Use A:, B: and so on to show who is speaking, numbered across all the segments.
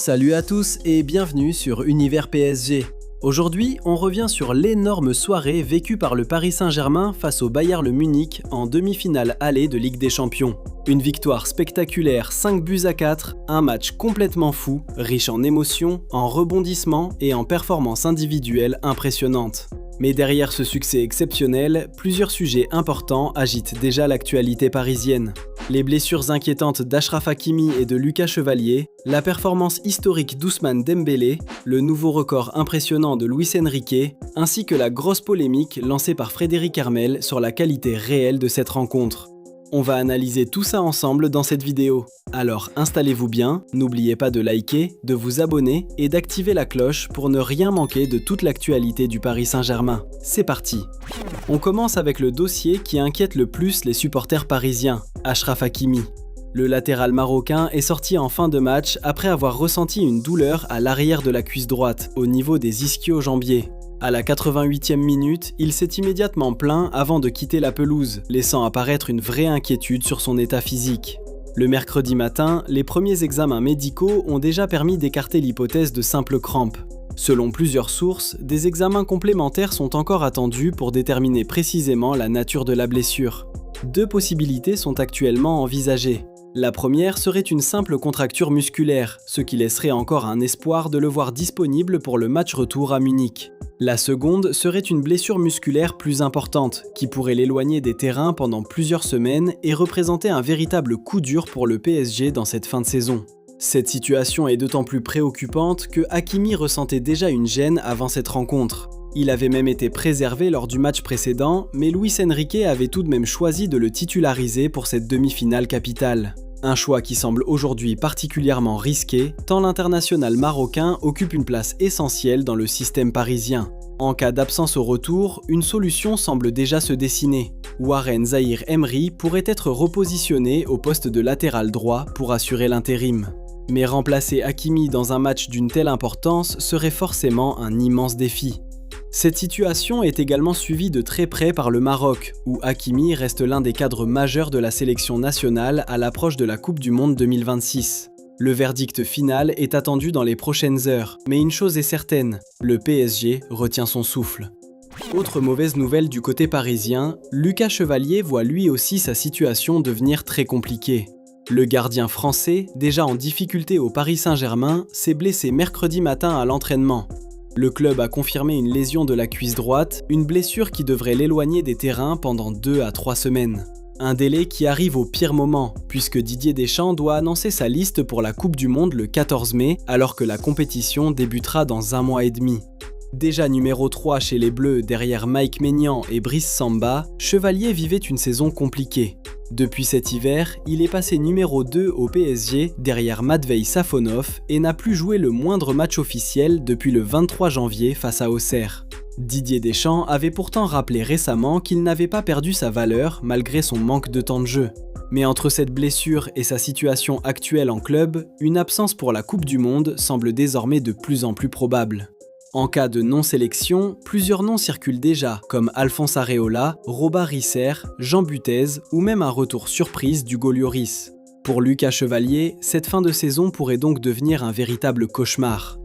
A: Salut à tous et bienvenue sur Univers PSG. Aujourd'hui, on revient sur l'énorme soirée vécue par le Paris Saint-Germain face au Bayern Munich en demi-finale aller de Ligue des Champions. Une victoire spectaculaire 5-4, un match complètement fou, riche en émotions, en rebondissements et en performances individuelles impressionnantes. Mais derrière ce succès exceptionnel, plusieurs sujets importants agitent déjà l'actualité parisienne. Les blessures inquiétantes d'Achraf Hakimi et de Lucas Chevalier, la performance historique d'Ousmane Dembélé, le nouveau record impressionnant de Luis Enrique, ainsi que la grosse polémique lancée par Frédéric Hermel sur la qualité réelle de cette rencontre. On va analyser tout ça ensemble dans cette vidéo. Alors installez-vous bien, n'oubliez pas de liker, de vous abonner et d'activer la cloche pour ne rien manquer de toute l'actualité du Paris Saint-Germain. C'est parti. On commence avec le dossier qui inquiète le plus les supporters parisiens, Achraf Hakimi. Le latéral marocain est sorti en fin de match après avoir ressenti une douleur à l'arrière de la cuisse droite, au niveau des ischio-jambiers. À la 88e minute, il s'est immédiatement plaint avant de quitter la pelouse, laissant apparaître une vraie inquiétude sur son état physique. Le mercredi matin, les premiers examens médicaux ont déjà permis d'écarter l'hypothèse de simples crampes. Selon plusieurs sources, des examens complémentaires sont encore attendus pour déterminer précisément la nature de la blessure. Deux possibilités sont actuellement envisagées. La première serait une simple contracture musculaire, ce qui laisserait encore un espoir de le voir disponible pour le match retour à Munich. La seconde serait une blessure musculaire plus importante, qui pourrait l'éloigner des terrains pendant plusieurs semaines et représenter un véritable coup dur pour le PSG dans cette fin de saison. Cette situation est d'autant plus préoccupante que Hakimi ressentait déjà une gêne avant cette rencontre. Il avait même été préservé lors du match précédent, mais Luis Enrique avait tout de même choisi de le titulariser pour cette demi-finale capitale. Un choix qui semble aujourd'hui particulièrement risqué, tant l'international marocain occupe une place essentielle dans le système parisien. En cas d'absence au retour, une solution semble déjà se dessiner. Warren Zahir Emery pourrait être repositionné au poste de latéral droit pour assurer l'intérim. Mais remplacer Hakimi dans un match d'une telle importance serait forcément un immense défi. Cette situation est également suivie de très près par le Maroc, où Hakimi reste l'un des cadres majeurs de la sélection nationale à l'approche de la Coupe du Monde 2026. Le verdict final est attendu dans les prochaines heures, mais une chose est certaine, le PSG retient son souffle. Autre mauvaise nouvelle du côté parisien, Lucas Chevalier voit lui aussi sa situation devenir très compliquée. Le gardien français, déjà en difficulté au Paris Saint-Germain, s'est blessé mercredi matin à l'entraînement. Le club a confirmé une lésion de la cuisse droite, une blessure qui devrait l'éloigner des terrains pendant 2 à 3 semaines. Un délai qui arrive au pire moment, puisque Didier Deschamps doit annoncer sa liste pour la Coupe du Monde le 14 mai, alors que la compétition débutera dans 1 mois et demi. Déjà numéro 3 chez les Bleus derrière Mike Maignan et Brice Samba, Chevalier vivait une saison compliquée. Depuis cet hiver, il est passé numéro 2 au PSG derrière Matvei Safonov et n'a plus joué le moindre match officiel depuis le 23 janvier face à Auxerre. Didier Deschamps avait pourtant rappelé récemment qu'il n'avait pas perdu sa valeur malgré son manque de temps de jeu. Mais entre cette blessure et sa situation actuelle en club, une absence pour la Coupe du Monde semble désormais de plus en plus probable. En cas de non-sélection, plusieurs noms circulent déjà, comme Alphonse Areola, Robert Risser, Jean Butez ou même un retour surprise d'Hugo Lloris. Pour Lucas Chevalier, cette fin de saison pourrait donc devenir un véritable cauchemar.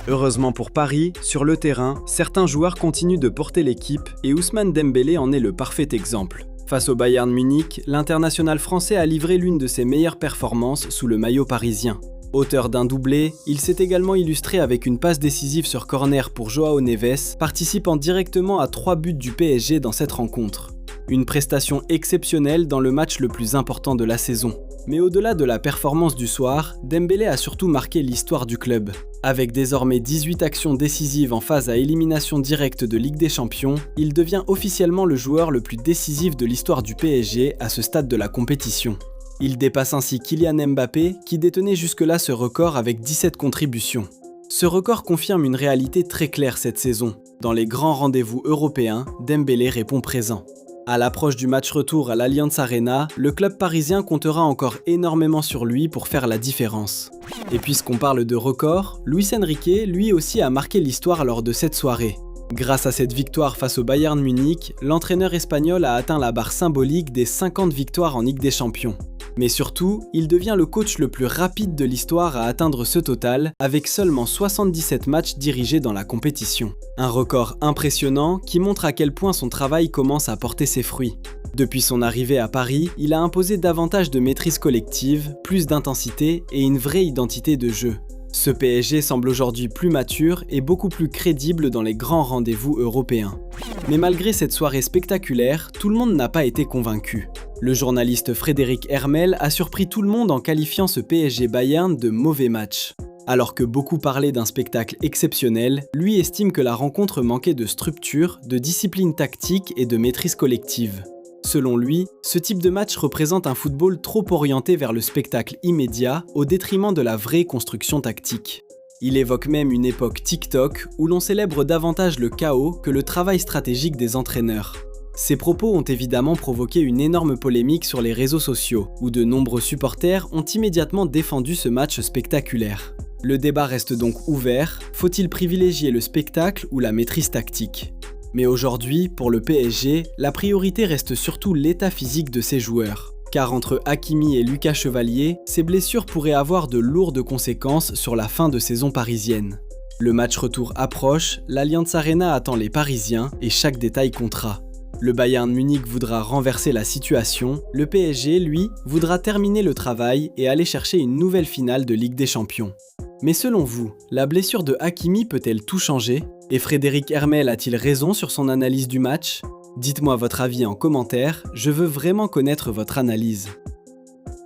A: Heureusement pour Paris, sur le terrain, certains joueurs continuent de porter l'équipe et Ousmane Dembélé en est le parfait exemple. Face au Bayern Munich, l'international français a livré l'une de ses meilleures performances sous le maillot parisien. Auteur d'un doublé, il s'est également illustré avec une passe décisive sur corner pour Joao Neves, participant directement à 3 buts du PSG dans cette rencontre. Une prestation exceptionnelle dans le match le plus important de la saison. Mais au-delà de la performance du soir, Dembélé a surtout marqué l'histoire du club. Avec désormais 18 actions décisives en phase à élimination directe de Ligue des Champions, il devient officiellement le joueur le plus décisif de l'histoire du PSG à ce stade de la compétition. Il dépasse ainsi Kylian Mbappé, qui détenait jusque-là ce record avec 17 contributions. Ce record confirme une réalité très claire cette saison. Dans les grands rendez-vous européens, Dembélé répond présent. À l'approche du match retour à l'Allianz Arena, le club parisien comptera encore énormément sur lui pour faire la différence. Et puisqu'on parle de record, Luis Enrique lui aussi a marqué l'histoire lors de cette soirée. Grâce à cette victoire face au Bayern Munich, l'entraîneur espagnol a atteint la barre symbolique des 50 victoires en Ligue des Champions. Mais surtout, il devient le coach le plus rapide de l'histoire à atteindre ce total, avec seulement 77 matchs dirigés dans la compétition. Un record impressionnant qui montre à quel point son travail commence à porter ses fruits. Depuis son arrivée à Paris, il a imposé davantage de maîtrise collective, plus d'intensité et une vraie identité de jeu. Ce PSG semble aujourd'hui plus mature et beaucoup plus crédible dans les grands rendez-vous européens. Mais malgré cette soirée spectaculaire, tout le monde n'a pas été convaincu. Le journaliste Frédéric Hermel a surpris tout le monde en qualifiant ce PSG Bayern de mauvais match. Alors que beaucoup parlaient d'un spectacle exceptionnel, lui estime que la rencontre manquait de structure, de discipline tactique et de maîtrise collective. Selon lui, ce type de match représente un football trop orienté vers le spectacle immédiat au détriment de la vraie construction tactique. Il évoque même une époque TikTok où l'on célèbre davantage le chaos que le travail stratégique des entraîneurs. Ces propos ont évidemment provoqué une énorme polémique sur les réseaux sociaux, où de nombreux supporters ont immédiatement défendu ce match spectaculaire. Le débat reste donc ouvert, faut-il privilégier le spectacle ou la maîtrise tactique ? Mais aujourd'hui, pour le PSG, la priorité reste surtout l'état physique de ses joueurs. Car entre Hakimi et Lucas Chevalier, ces blessures pourraient avoir de lourdes conséquences sur la fin de saison parisienne. Le match retour approche, l'Allianz Arena attend les Parisiens et chaque détail comptera. Le Bayern Munich voudra renverser la situation, le PSG, lui, voudra terminer le travail et aller chercher une nouvelle finale de Ligue des Champions. Mais selon vous, la blessure de Hakimi peut-elle tout changer ? Et Frédéric Hermel a-t-il raison sur son analyse du match ? Dites-moi votre avis en commentaire, je veux vraiment connaître votre analyse.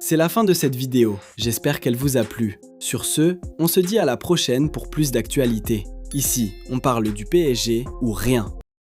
A: C'est la fin de cette vidéo, j'espère qu'elle vous a plu. Sur ce, on se dit à la prochaine pour plus d'actualités. Ici, on parle du PSG ou rien.